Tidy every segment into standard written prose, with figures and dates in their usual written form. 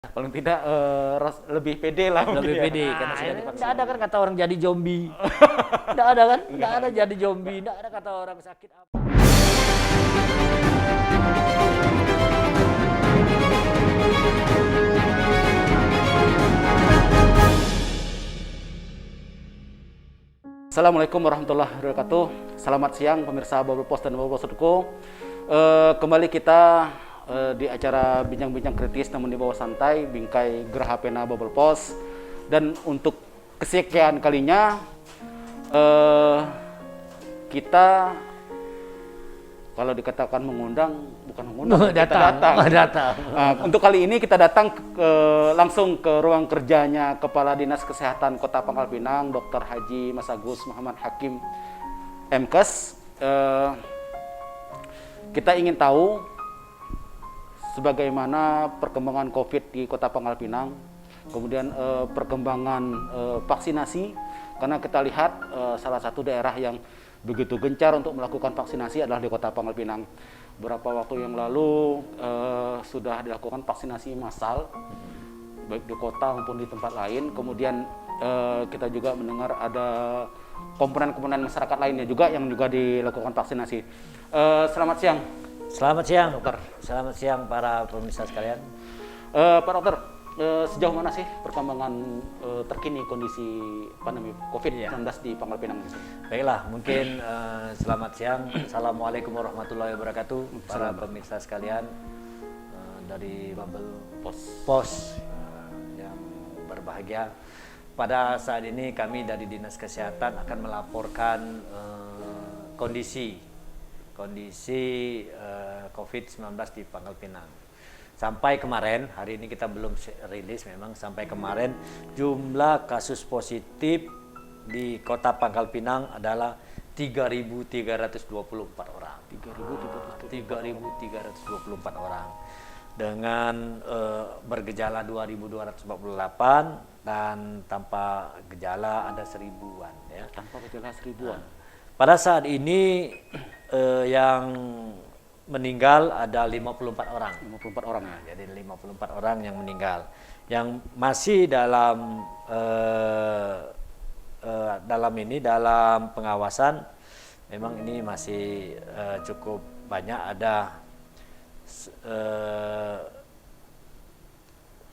Paling tidak lebih pede lah Lebih mungkin pede ya. karena sudah Ini divaksin. nggak Tidak ada kan kata orang jadi zombie. Tidak ada kan? Tidak ada jadi zombie. Tidak ada kata orang sakit apa. Assalamualaikum warahmatullahi wabarakatuh. Selamat siang pemirsa Bubble Post dan Bubble Postku. Kembali kita di acara bincang-bincang kritis namun di bawah santai, bingkai Geraha Pena Bubble Post. Dan untuk kesekian kalinya kita kalau dikatakan mengundang, bukan mengundang, kita datang. Datang. Untuk kali ini kita datang langsung ke ruang kerjanya Kepala Dinas Kesehatan Kota Pangkal Pinang, Dr. Haji Mas Agus Muhammad Hakim MKes. Kita ingin tahu sebagaimana perkembangan COVID di Kota Pangkal Pinang, kemudian perkembangan vaksinasi, karena kita lihat salah satu daerah yang begitu gencar untuk melakukan vaksinasi adalah di Kota Pangkal Pinang. Beberapa waktu yang lalu sudah dilakukan vaksinasi massal, baik di kota maupun di tempat lain. Kemudian kita juga mendengar ada komponen-komponen masyarakat lainnya juga yang juga dilakukan vaksinasi. Selamat siang. Selamat siang, dokter. Selamat siang para pemirsa sekalian. Pak Dokter, sejauh mana sih perkembangan terkini kondisi pandemi COVID-19 di Pangkal Pinang? Baiklah, mungkin selamat siang. Assalamualaikum warahmatullahi wabarakatuh. Para pemirsa sekalian dari Bubble Post yang berbahagia. Pada saat ini kami dari Dinas Kesehatan akan melaporkan kondisi COVID-19 di Pangkal Pinang. Sampai kemarin, hari ini kita belum rilis memang, sampai kemarin jumlah kasus positif di Kota Pangkal Pinang adalah 3.324 orang. 3.324 orang. Dengan bergejala 2.248 dan tanpa gejala ada 1.000-an. Ya. Tanpa gejala 1.000-an. Pada saat ini yang meninggal ada 54 orang. 54 orang ya. Jadi 54 orang yang meninggal. Yang masih dalam dalam pengawasan, memang ini masih cukup banyak, ada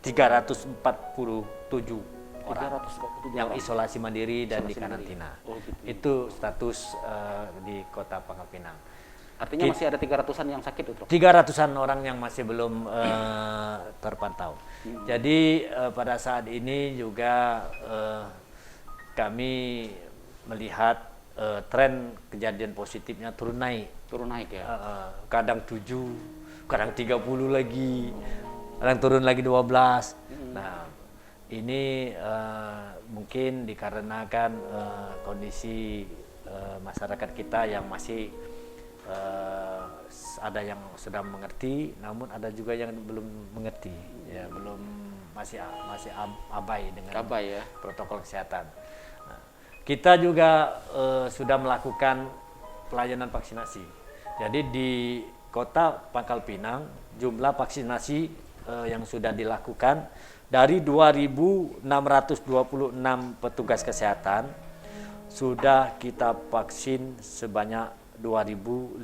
347 orang yang isolasi mandiri dan di karantina. Itu status di Kota Pangkal Pinang. Artinya masih ada 300-an yang sakit itu? 300-an orang yang masih belum terpantau. Jadi pada saat ini juga kami melihat tren kejadian positifnya turun naik. Turun naik ya? Kadang 7, kadang 30 lagi, kadang turun lagi 12. Nah, ini mungkin dikarenakan kondisi masyarakat kita yang masih ada yang sudah mengerti, namun ada juga yang belum mengerti, ya belum masih abai dengan ya? protokol kesehatan. Nah, kita juga sudah melakukan pelayanan vaksinasi. Jadi di Kota Pangkal Pinang jumlah vaksinasi yang sudah dilakukan dari 2.626 petugas kesehatan sudah kita vaksin sebanyak 2.517.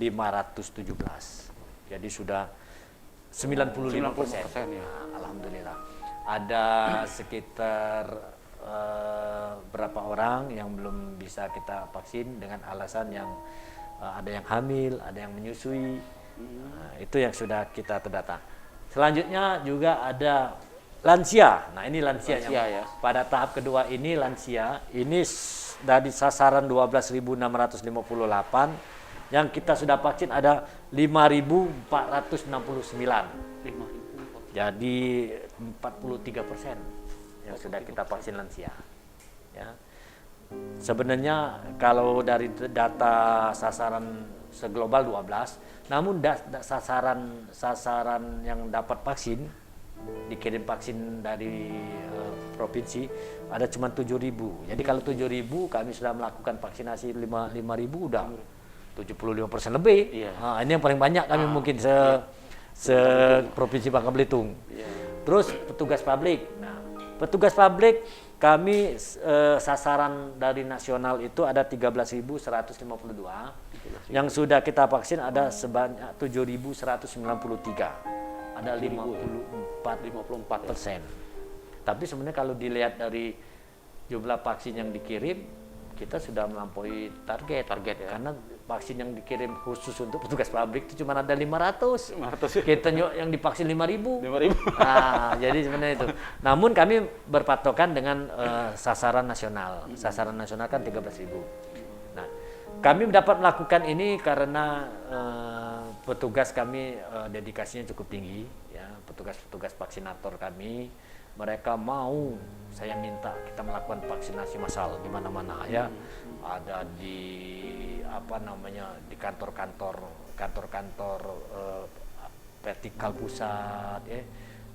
Jadi sudah 95%. Ya. Nah, alhamdulillah. Ada sekitar berapa orang yang belum bisa kita vaksin dengan alasan yang ada yang hamil, ada yang menyusui. Nah, itu yang sudah kita terdata. Selanjutnya juga ada lansia. Nah, ini lansia yang ya. pada tahap kedua ini lansia. Ini dari sasaran 12.658 yang kita sudah vaksin ada 5.469. Jadi 43% yang sudah kita vaksin lansia. Ya. Sebenarnya kalau dari data sasaran seglobal 12, namun sasaran yang dapat vaksin, dikirim vaksin dari provinsi ada cuma 7.000. Jadi kalau 7.000 kami sudah melakukan vaksinasi 5.000 udah 75% lebih. Iya. Nah, ini yang paling banyak kami mungkin se Provinsi Bangka Belitung. Terus petugas publik. Nah, petugas publik kami sasaran dari nasional itu ada 13.152. Yang sudah kita vaksin ada sebanyak 7.193. Ada 54%. Tapi sebenarnya kalau dilihat dari jumlah vaksin yang dikirim, kita sudah melampaui target ya. Karena vaksin yang dikirim khusus untuk petugas publik itu cuma ada 500. Kita yang divaksin 5.000. Nah, jadi sebenarnya itu. Namun kami berpatokan dengan sasaran nasional. Sasaran nasional kan 13.000. Nah, kami dapat melakukan ini karena petugas kami dedikasinya cukup tinggi ya. Petugas vaksinator kami mereka mau, saya minta kita melakukan vaksinasi massal di mana-mana ya. Ada di di kantor-kantor vertikal pusat ya,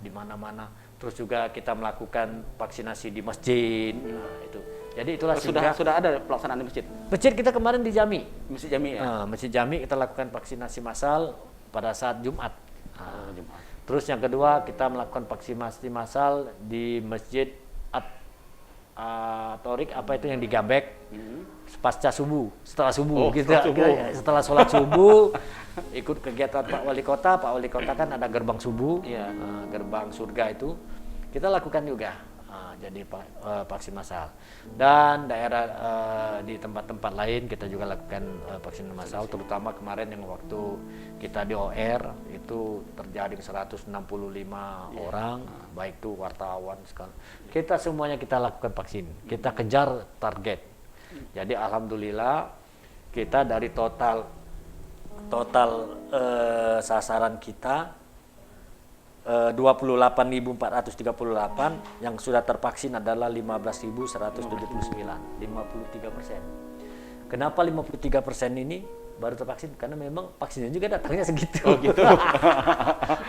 di mana-mana. Terus juga kita melakukan vaksinasi di masjid. Nah, itu. Jadi itulah sudah ada pelaksanaan di masjid. Masjid kita kemarin di Jami. Masjid Jami ya. Masjid Jami kita lakukan vaksinasi massal pada saat Jumat. Jumat. Terus yang kedua kita melakukan vaksinasi massal di Masjid Torik apa itu yang di Gambek pasca subuh, setelah subuh setelah sholat subuh ikut kegiatan Pak Wali Kota. Pak Wali Kota kan ada gerbang subuh, gerbang surga itu kita lakukan juga. Jadi vaksin massal dan daerah di tempat-tempat lain kita juga lakukan vaksin massal, terutama kemarin yang waktu kita di OR itu terjadi 165 orang, baik itu wartawan kita semuanya kita lakukan vaksin, kita kejar target. Jadi alhamdulillah kita dari total sasaran kita 28.438, yang sudah tervaksin adalah 15.179, 53%. Kenapa 53% ini baru tervaksin? Karena memang vaksinnya juga datangnya segitu. Oh gitu.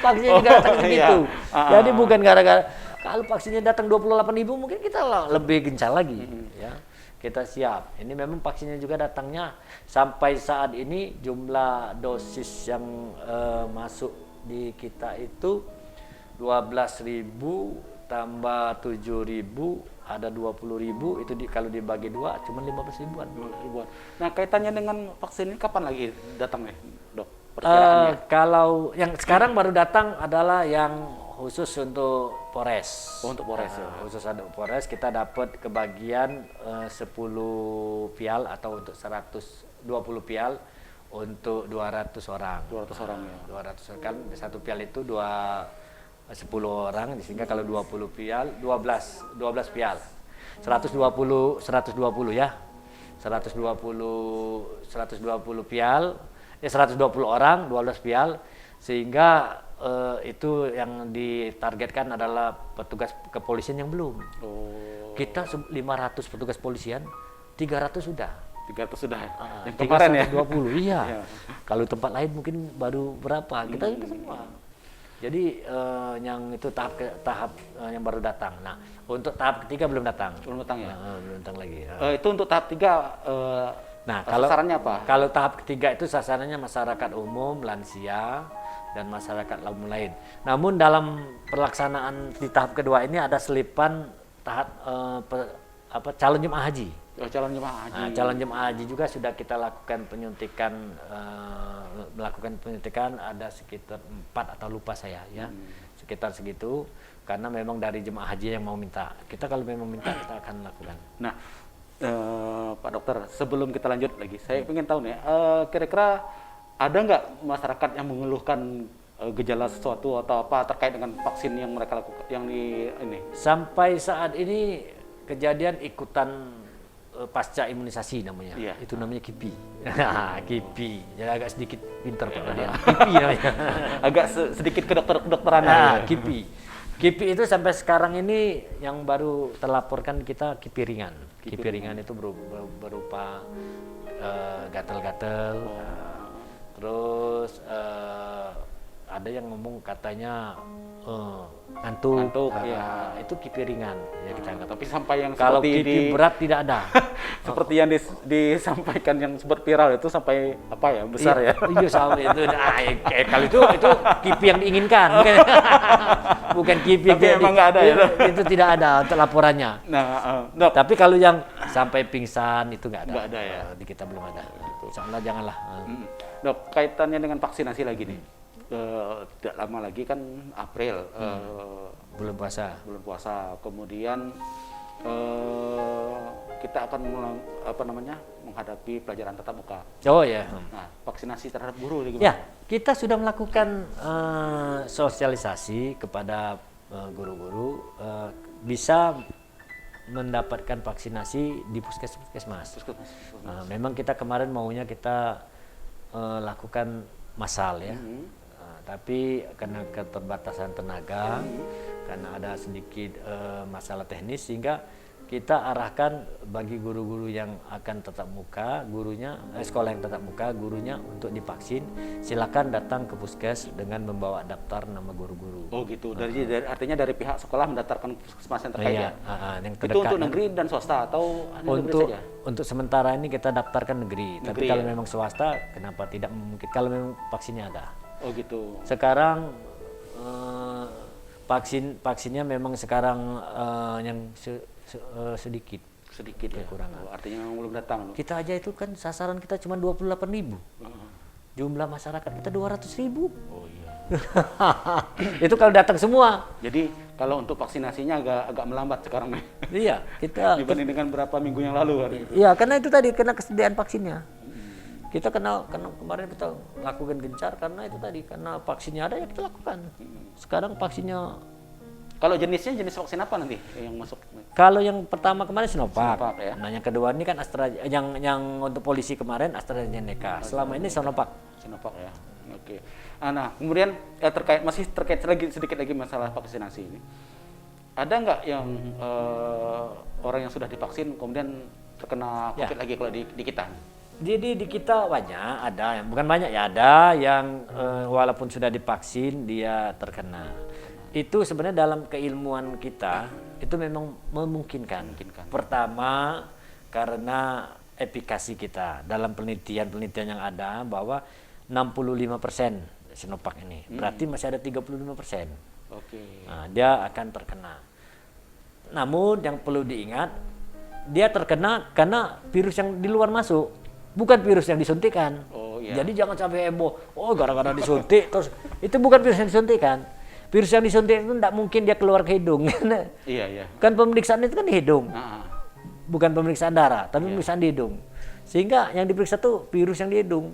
Vaksinnya juga datang segitu. Jadi bukan gara-gara kalau vaksinnya datang 28.000 mungkin kita lebih gencar lagi. Ya, kita siap. Ini memang vaksinnya juga datangnya sampai saat ini jumlah dosis yang masuk di kita itu 12.000 tambah 7.000 ada 20.000 itu kalau dibagi dua cuma 15 ribuan. Nah kaitannya dengan vaksin ini kapan lagi datangnya, Dok? Perkiraannya? Kalau yang sekarang baru datang adalah yang khusus untuk Polres. Untuk Polres ya. Khusus ada Polres kita dapat kebagian 10 vial atau untuk 120 vial untuk 200 orang. 200 orang ya. 200 kan satu vial itu 10 orang, sehingga kalau 20 vial 12 vial. 120 ya. 120 vial 120 orang 12 vial, sehingga itu yang ditargetkan adalah petugas kepolisian yang belum. Kita 500 petugas polisian, 300 sudah. 300 sudah ya? Yang kemarin ya? 20, iya. Kalau tempat lain mungkin baru berapa, kita semua. Jadi yang itu tahap yang baru datang. Nah, untuk tahap ketiga belum datang. Belum datang ya? Belum datang lagi. Itu untuk tahap 3, nah, sasarannya apa? Kalau tahap ketiga itu sasarannya masyarakat umum, lansia, dan masyarakat umum lain. Namun dalam pelaksanaan di tahap kedua ini ada selipan tahap calon jemaah haji. Calon jemaah haji. Nah, calon jemaah haji juga sudah kita lakukan penyuntikan, ada sekitar 4 atau lupa saya ya, sekitar segitu, karena memang dari jemaah haji yang mau minta. Kita kalau memang minta kita akan lakukan. Nah, Pak Dokter, sebelum kita lanjut lagi, saya ingin tahu nih, kira-kira ada nggak masyarakat yang mengeluhkan gejala sesuatu atau apa terkait dengan vaksin yang mereka lakukan, yang ini? Sampai saat ini kejadian ikutan pasca imunisasi namanya, itu namanya KIPI. KIPI, jadi agak sedikit pintar Pak dia. KIPI namanya. Agak sedikit kedokteran. KIPI itu sampai sekarang ini yang baru terlaporkan kita KIPI ringan. KIPI ringan itu berupa gatal-gatal, terus ada yang ngomong katanya ngantuk, ya. Itu KIPI ringan ya kita anggap. Tapi sampai yang kalau KIPI berat tidak ada. Seperti yang disampaikan yang sempat viral itu sampai apa ya, besar ya? Iya sampai itu. Kalau itu KIPI yang diinginkan. bukan KIPI. Tapi emang nggak ada ya, Dok? Itu tidak ada untuk laporannya. Nah, Dok, Tapi kalau yang sampai pingsan itu nggak ada. Nggak ada ya? Di kita belum ada. Insyaallah janganlah. Dok, kaitannya dengan vaksinasi lagi nih. Tidak lama lagi kan April, Bulan puasa. bulan puasa. Kemudian kita akan menghadapi pelajaran tatap muka. Oh ya. Nah, vaksinasi terhadap guru ini Ya, gimana? kita sudah melakukan sosialisasi kepada guru-guru bisa mendapatkan vaksinasi di puskesmas. Puskesmas. Memang kita kemarin maunya kita lakukan massal ya. Tapi karena keterbatasan tenaga, karena ada sedikit masalah teknis, sehingga kita arahkan bagi guru-guru yang akan tatap muka, sekolah yang tatap muka, gurunya untuk divaksin, silakan datang ke puskes dengan membawa daftar nama guru-guru. Oh gitu. Artinya dari pihak sekolah mendaftarkan puskesmas yang terkait Iya, ya. yang Itu terdekat. untuk negeri dan swasta atau hanya negeri Untuk saja? untuk sementara ini kita daftarkan negeri. Tapi Negeri, kalau ya? memang swasta, kenapa tidak mungkin? Kalau memang vaksinnya ada. Oh gitu. Sekarang vaksinnya memang sekarang yang sedikit Sedikit ya. kekurangan. Oh, artinya memang belum datang. Dok. Kita aja itu kan sasaran kita cuma 28.000. Jumlah masyarakat kita 200.000. Oh iya. Itu kalau datang semua. Jadi kalau untuk vaksinasinya agak melambat sekarang nih. Iya, kita Dibanding dengan berapa minggu yang lalu hari. iya, karena itu tadi karena kesediaan vaksinnya. Kita karena kemarin kita lakukan gencar karena itu tadi, karena vaksinnya ada ya kita lakukan. Sekarang vaksinnya, Kalau jenisnya jenis vaksin apa nanti yang masuk? kalau yang pertama kemarin Sinovac, Sinovac, ya. nah yang kedua ini kan yang untuk polisi kemarin AstraZeneca. Selama ini Sinovac. Sinovac ya. Oke. Nah, kemudian masih terkait sedikit lagi masalah vaksinasi ini. Ada nggak yang orang yang sudah divaksin kemudian terkena Ya. COVID lagi kalau di kita? Jadi di kita banyak, ada yang bukan banyak ya, ada yang walaupun sudah divaksin dia terkena. Itu sebenarnya dalam keilmuan kita itu memang memungkinkan. Pertama karena efikasi kita dalam penelitian yang ada bahwa 65% Sinovac ini, berarti masih ada 35%. Oke. Nah, dia akan terkena. Namun yang perlu diingat, dia terkena karena virus yang di luar masuk, bukan virus yang disuntikan. Oh iya. Jadi jangan sampai heboh, oh gara-gara disuntik terus itu bukan virus yang disuntikan. Virus yang disuntik itu tidak mungkin dia keluar ke hidung. Iya, iya. Kan pemeriksaan itu kan di hidung, Nah, bukan pemeriksaan darah, tapi pemeriksaan di hidung. Sehingga yang diperiksa tuh virus yang di hidung,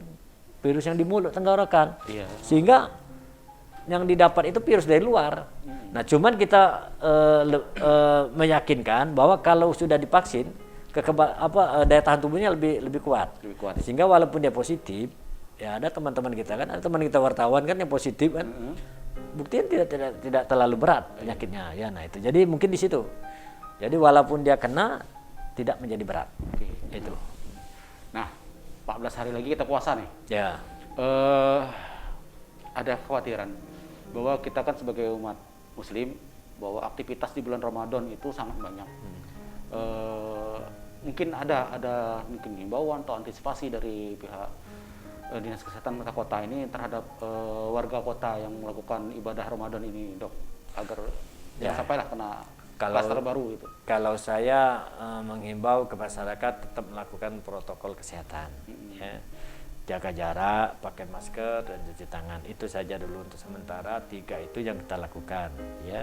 virus yang di mulut tenggorokan. iya. Sehingga yang didapat itu virus dari luar. Nah, cuman kita meyakinkan bahwa kalau sudah divaksin, daya tahan tubuhnya lebih kuat. Lebih kuat. Sehingga walaupun dia positif, ya ada teman-teman kita kan, ada teman kita wartawan kan yang positif kan, buktinya tidak terlalu berat penyakitnya. Ya, nah itu. Jadi mungkin di situ. Jadi walaupun dia kena, tidak menjadi berat. Oke. Itu. Nah, 14 hari lagi kita puasa nih. Ya. Ada kekhawatiran bahwa kita kan sebagai umat Muslim bahwa aktivitas di bulan Ramadan itu sangat banyak. Mungkin ada mungkin himbauan atau antisipasi dari pihak Dinas Kesehatan Kota ini terhadap warga kota yang melakukan ibadah Ramadan ini, Dok, agar jangan sampailah kena klaster baru itu. Kalau saya menghimbau ke masyarakat tetap melakukan protokol kesehatan, ya. Jaga jarak, pakai masker dan cuci tangan. Itu saja dulu untuk sementara, 3 itu yang kita lakukan, ya.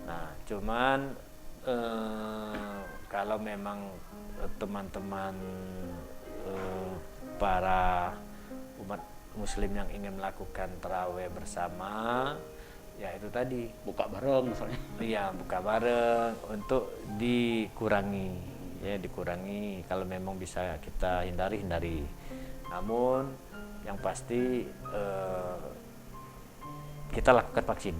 Nah, cuman kalau memang teman-teman para umat Muslim yang ingin melakukan tarawih bersama, ya itu tadi, Buka bareng misalnya. iya buka bareng untuk dikurangi, ya dikurangi. Kalau memang bisa kita hindari. Namun yang pasti kita lakukan vaksin,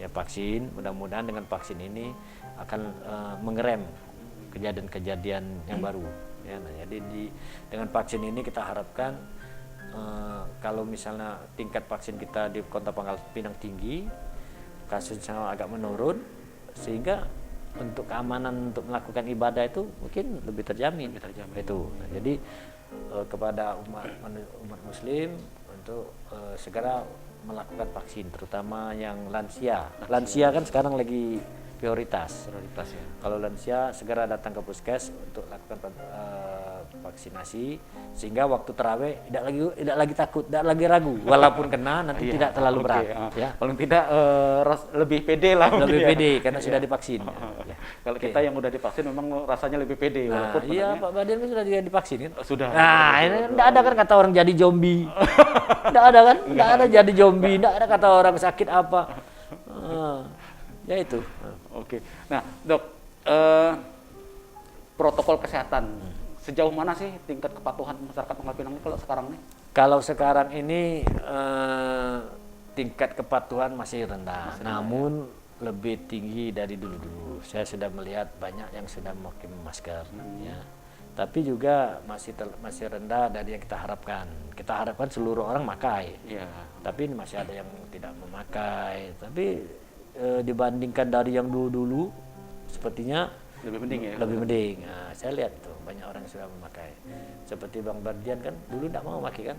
ya vaksin. Mudah-mudahan dengan vaksin ini akan mengerem kejadian-kejadian yang baru. Ya, nah, jadi dengan vaksin ini kita harapkan kalau misalnya tingkat vaksin kita di Kota Pangkal Pinang tinggi, kasusnya agak menurun, sehingga untuk keamanan untuk melakukan ibadah itu mungkin lebih terjamin. Itu. Nah, jadi kepada umat Muslim untuk segera melakukan vaksin, terutama yang lansia. Lansia kan sekarang lagi prioritas. Prioritas ya. Kalau lansia segera datang ke puskes untuk lakukan vaksinasi, sehingga waktu terawih tidak lagi takut, tidak lagi ragu, walaupun kena nanti tidak terlalu berat. Ya. Paling tidak lebih pede lah. Lebih mungkin pede karena sudah divaksin. Ya. Kalau kita yang udah divaksin memang rasanya lebih pede. Nah, iya Pak Badian kan sudah divaksin kan? Sudah. Nah, ini tidak ada kan kata orang jadi zombie. Tidak ada kan? Tidak ada jadi zombie, tidak ada kata orang sakit apa. Ya itu. Oke. Nah, Dok, protokol kesehatan sejauh mana sih tingkat kepatuhan masyarakat Pangkal Pinang ini kalau sekarang nih? Kalau sekarang ini tingkat kepatuhan masih rendah, namun lebih tinggi dari dulu-dulu. Saya sudah melihat banyak yang sudah memakai masker, ya. Tapi juga masih rendah dari yang kita harapkan. Kita harapkan seluruh orang pakai, Iya. tapi masih ada yang tidak memakai. Tapi dibandingkan dari yang dulu-dulu, sepertinya Lebih mending ya. lebih mending. Nah, saya lihat tuh banyak orang yang sudah memakai. Seperti Bang Bardian kan dulu tidak mau memakai kan?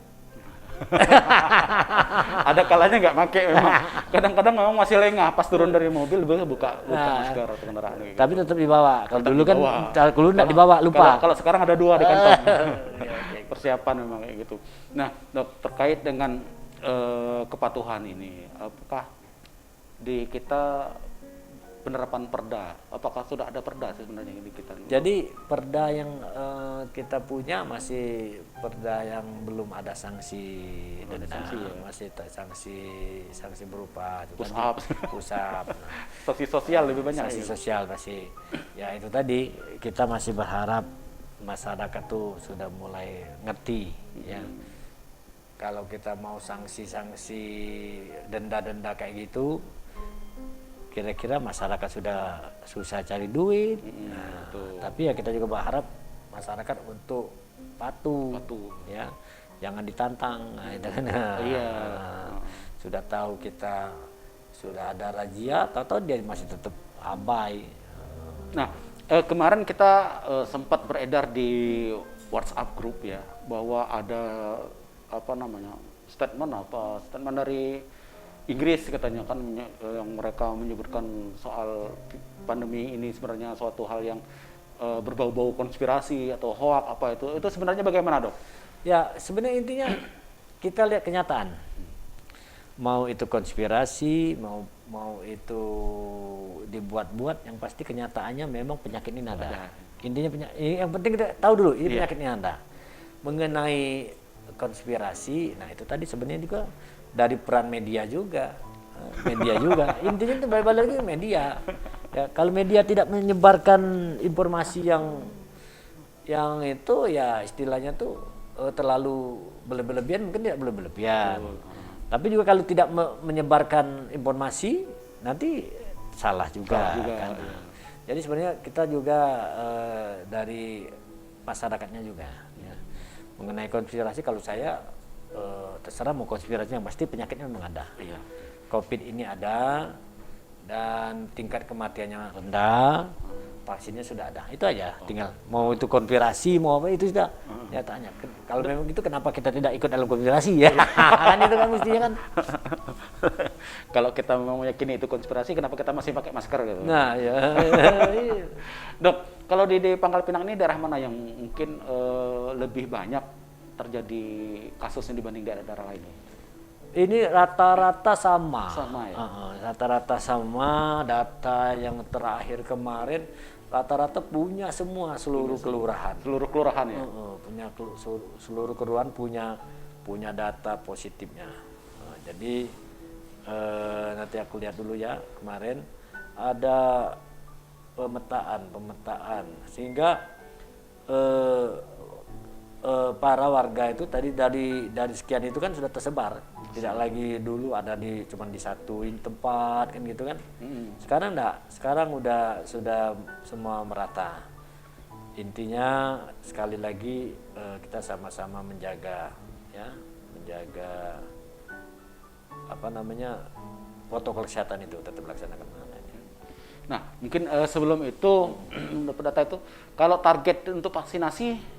Ada kalanya nggak pakai memang. Kadang-kadang memang masih lengah pas turun dari mobil buka masker atau kendaraan gitu. Tapi tetap dibawa. Kalau Tetap dulu kan dibawa. dulu tidak dibawa, lupa. Kalau sekarang ada 2 di kantong. Oke. Persiapan memang kayak gitu. Nah, Dok, terkait dengan kepatuhan ini, apakah di kita penerapan perda, apakah sudah ada perda sebenarnya di kita? Jadi perda yang kita punya masih perda yang belum ada sanksi denda, sanksi ya? masih sanksi berupa Push up. Nah, Sanksi sosial lebih banyak. sanksi ya? sosial masih. Ya itu tadi kita masih berharap masyarakat tuh sudah mulai ngerti, ya. Kalau kita mau sanksi-sanksi denda-denda kayak gitu, kira-kira masyarakat sudah susah cari duit. Nah, tapi ya kita juga berharap masyarakat untuk patuh. Ya, jangan ditantang. Nah, itu kan. Iya. Sudah tahu kita sudah ada razia, tahu-tahu dia masih tetap abai. Nah, kemarin kita sempat beredar di WhatsApp grup ya, bahwa ada statement dari Inggris katanya kan, yang mereka menyebutkan soal pandemi ini sebenarnya suatu hal yang berbau-bau konspirasi atau hoak apa itu sebenarnya bagaimana, Dok? Ya sebenarnya intinya kita lihat kenyataan. Mau itu konspirasi, mau itu dibuat-buat, yang pasti kenyataannya memang penyakit ini ada. Intinya yang penting kita tahu dulu ini penyakit ini ada. Mengenai konspirasi, nah itu tadi sebenarnya juga dari peran media juga. Intinya itu balik lagi media. Ya, kalau media tidak menyebarkan informasi yang itu ya istilahnya tuh terlalu berlebihan, mungkin tidak berlebihan. Tapi juga kalau tidak menyebarkan informasi nanti salah juga. Kan? Jadi sebenarnya kita juga dari masyarakatnya juga. Ya. Mengenai konspirasi, kalau saya terserah mau konspirasi, yang pasti penyakitnya memang ada. Iya. COVID ini ada dan tingkat kematiannya rendah, vaksinnya sudah ada. Itu aja, tinggal mau itu konspirasi mau apa itu sudah. Ya tanya. Kalau memang gitu kenapa kita tidak ikut dalam konspirasi ya? Kan itu kan mestinya kan. Kalau kita memang meyakini itu konspirasi, kenapa kita masih pakai masker gitu? Nah, ya. Dok, kalau di Pangkal Pinang ini daerah mana yang mungkin lebih banyak terjadi kasusnya dibanding daerah-daerah lain? Ini rata-rata sama. Sama ya? Rata-rata sama. Data yang terakhir kemarin rata-rata punya semua seluruh kelurahan. Seluruh kelurahan ya? Punya seluruh kelurahan punya data positifnya. Jadi nanti aku lihat dulu ya, kemarin ada pemetaan sehingga para warga itu tadi dari sekian itu kan sudah tersebar, tidak lagi dulu ada cuma disatuin tempat kan gitu kan. Sekarang enggak, sekarang sudah semua merata. Intinya sekali lagi kita sama-sama menjaga protokol kesehatan itu tetap laksanakan. Nah, mungkin sebelum itu dapat data itu, kalau target untuk vaksinasi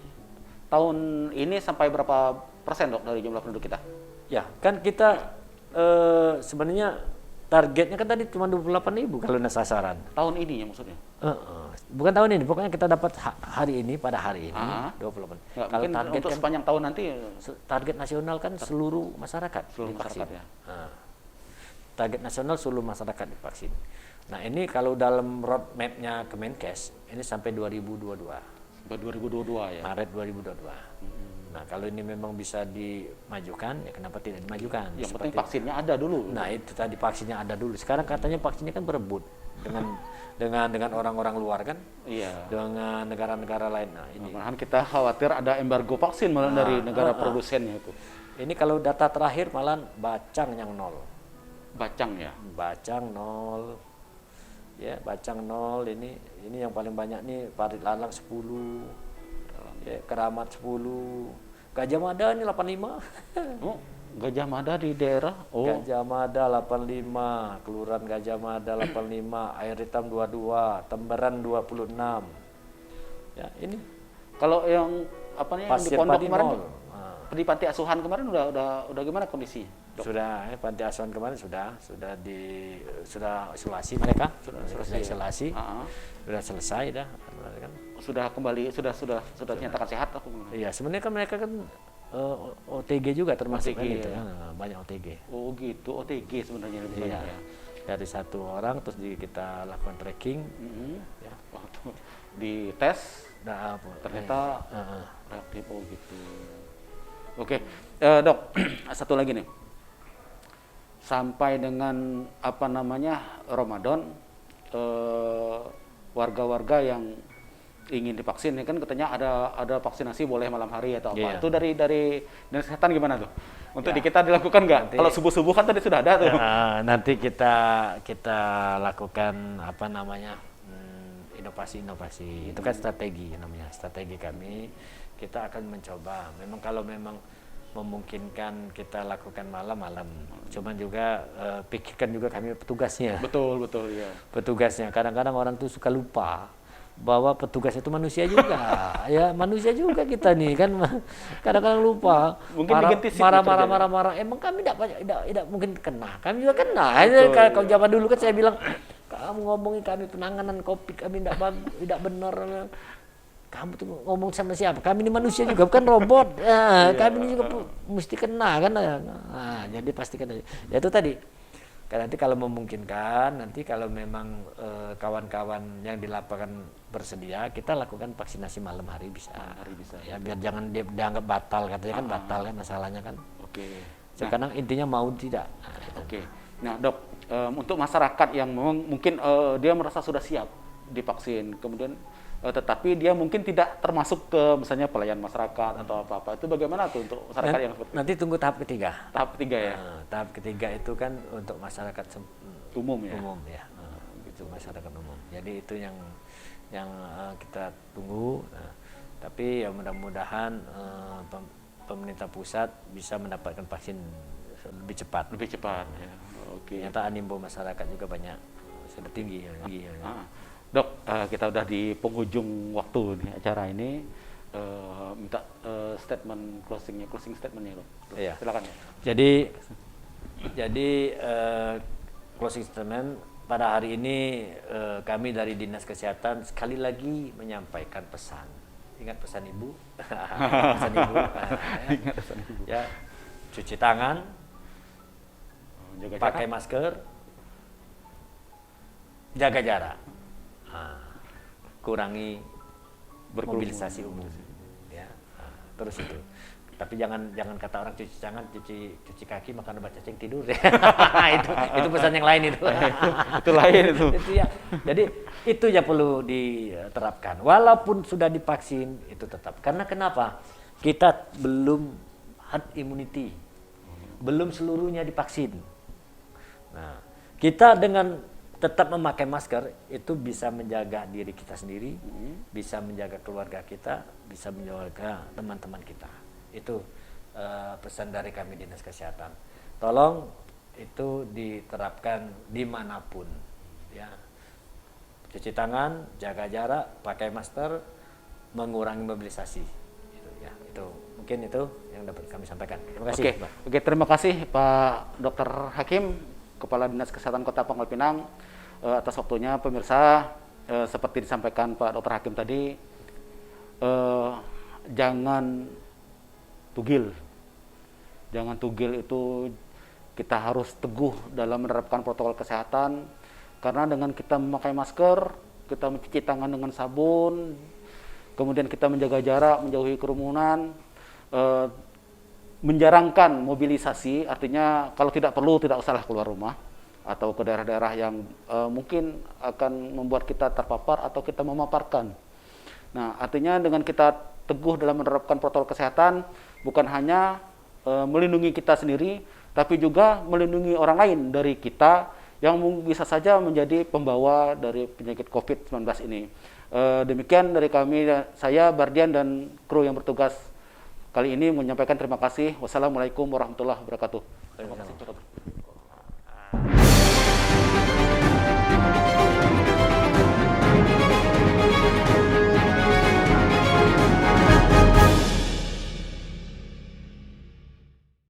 tahun ini sampai berapa persen, Dok, dari jumlah penduduk kita? Ya, kan kita sebenarnya targetnya kan tadi cuma 28.000 kalau sasaran. Tahun ini ya maksudnya? Bukan tahun ini, pokoknya kita dapat hari ini pada hari ini 28. Nggak, Kalau mungkin target untuk kan sepanjang tahun nanti target nasional kan seluruh masyarakat seluruh divaksin. masyarakat ya. Target nasional seluruh masyarakat divaksin. Nah ini kalau dalam roadmap-nya Kemenkes ini sampai 2022. Sampai 2022 ya. Maret 2022. Nah kalau ini memang bisa dimajukan, ya kenapa tidak dimajukan? Yang penting vaksinnya ada dulu. Nah itu tadi vaksinnya ada dulu. Sekarang katanya vaksinnya kan berebut dengan orang-orang luar kan, Iya. dengan negara-negara lain. Nah ini. Malahan kita khawatir ada embargo vaksin malah dari negara produsennya itu. Ini kalau data terakhir malah Bacang yang 0. Bacang ya. Bacang 0. Ya, Bacang 0 ini yang paling banyak nih Parit Lalang 10. Ya, Keramat 10. Gajah Mada ini 85. Oh, Gajah Mada di daerah. Oh, Gajah Mada 85, Kelurahan Gajah Mada 85, Air Hitam 22, Temberan 26. Ya, ini kalau yang apa nih yang di Pasir pondok Padi kemarin, 0. di panti asuhan kemarin udah gimana kondisi? Sudah, panti asuhan kemarin sudah isolasi mereka, sudah isolasi, sudah selesai dah, kan. Sudah kembali, sudah dinyatakan sehat atau gimana? Iya, sebenarnya kan mereka kan OTG juga termasuk OTG, kan gitu ya. kan, banyak OTG. Oh gitu, OTG sebenarnya lebih Iya. banyak ya. Dari satu orang terus kita lakukan tracking, ya. Waktu di tes Nah, ternyata reaktif. Oh gitu. Oke, Dok, satu lagi nih. Sampai dengan apa namanya Ramadan, warga-warga yang ingin divaksin ya kan katanya ada vaksinasi boleh malam hari atau apa. Iya. Itu dari Dinas Kesehatan gimana tuh? Untuk Ya. di kita dilakukan nggak? Kalau subuh-subuh kan tadi sudah ada tuh. Nanti kita lakukan apa namanya inovasi. Itu kan strategi namanya. Strategi kami kita akan mencoba. Memang kalau memang memungkinkan kita lakukan malam. Cuman juga pikirkan juga kami petugasnya. Betul ya. Petugasnya kadang-kadang orang tuh suka lupa bahwa petugas itu manusia juga. Ya manusia juga kita nih kan kadang-kadang lupa. Mungkin diganti shift marah. Emang kami tidak mungkin kena. Kami juga kena. Kalau zaman dulu kan saya bilang kamu ngomongin kami penanganan COVID kami tidak benar. Kamu tuh ngomong sama siapa? Kami ini manusia juga bukan robot. Kami ini juga mesti kena kan. Nah, jadi pastikan aja. Ya itu tadi. Nanti kalau memungkinkan, nanti kalau memang kawan-kawan yang di lapangan bersedia, kita lakukan vaksinasi malam hari bisa. Ya biar jangan dianggap batal, katanya kan batal kan masalahnya kan. Oke. Sekarang intinya mau tidak. Oke. Nah, Dok, untuk masyarakat yang mungkin dia merasa sudah siap divaksin, kemudian tetapi dia mungkin tidak termasuk ke misalnya pelayan masyarakat atau apa-apa, itu bagaimana tuh untuk masyarakat yang seperti itu? Nanti tunggu tahap ketiga. Tahap ketiga ya? Tahap ketiga itu kan untuk masyarakat umum ya? Umum ya, itu masyarakat umum. Jadi itu yang kita tunggu. Tapi ya mudah-mudahan pemerintah pusat bisa mendapatkan vaksin lebih cepat. Lebih cepat. Ya. Oke. Ternyata animo masyarakat juga banyak sudah tinggi. Dok, kita udah di penghujung waktu nih acara ini. Minta closing statementnya, Dok. Iya. Silakan ya. Jadi closing statement pada hari ini kami dari Dinas Kesehatan sekali lagi menyampaikan pesan. Ingat pesan Ibu. Pesan Ibu. Ingat pesan Ibu. Ya, cuci tangan, jaga pakai jarak. masker, jaga jarak, kurangi mobilisasi umum, ya, terus itu. Tapi jangan kata orang cuci tangan, cuci kaki, makan obat cacing, tidur ya. itu pesan yang lain itu. Itu lain itu. Itu ya. Jadi itu yang perlu diterapkan. Walaupun sudah divaksin itu tetap. Karena kenapa? Kita belum herd immunity, belum seluruhnya divaksin. Nah, kita dengan tetap memakai masker itu bisa menjaga diri kita sendiri, bisa menjaga keluarga kita, bisa menjaga teman-teman kita. Itu pesan dari kami Dinas Kesehatan. Tolong itu diterapkan dimanapun, ya. Cuci tangan, jaga jarak, pakai masker, mengurangi mobilisasi. Itu ya, itu Mungkin itu yang dapat kami sampaikan. Terima kasih, Oke, Pak. oke, terima kasih Pak Dr. Hakim, Kepala Dinas Kesehatan Kota Pangkal Pinang, atas waktunya. Pemirsa, seperti disampaikan Pak Dr. Hakim tadi, jangan tugil. Jangan tugil itu, kita harus teguh dalam menerapkan protokol kesehatan, karena dengan kita memakai masker, kita mencuci tangan dengan sabun, kemudian kita menjaga jarak, menjauhi kerumunan, menjarangkan mobilisasi, artinya kalau tidak perlu tidak usahlah keluar rumah atau ke daerah-daerah yang mungkin akan membuat kita terpapar atau kita memaparkan. Nah, artinya dengan kita teguh dalam menerapkan protokol kesehatan, bukan hanya melindungi kita sendiri, tapi juga melindungi orang lain dari kita yang bisa saja menjadi pembawa dari penyakit COVID-19 ini. Demikian dari kami, saya Bardian dan kru yang bertugas kali ini menyampaikan terima kasih. Wassalamualaikum warahmatullahi wabarakatuh. Terima kasih.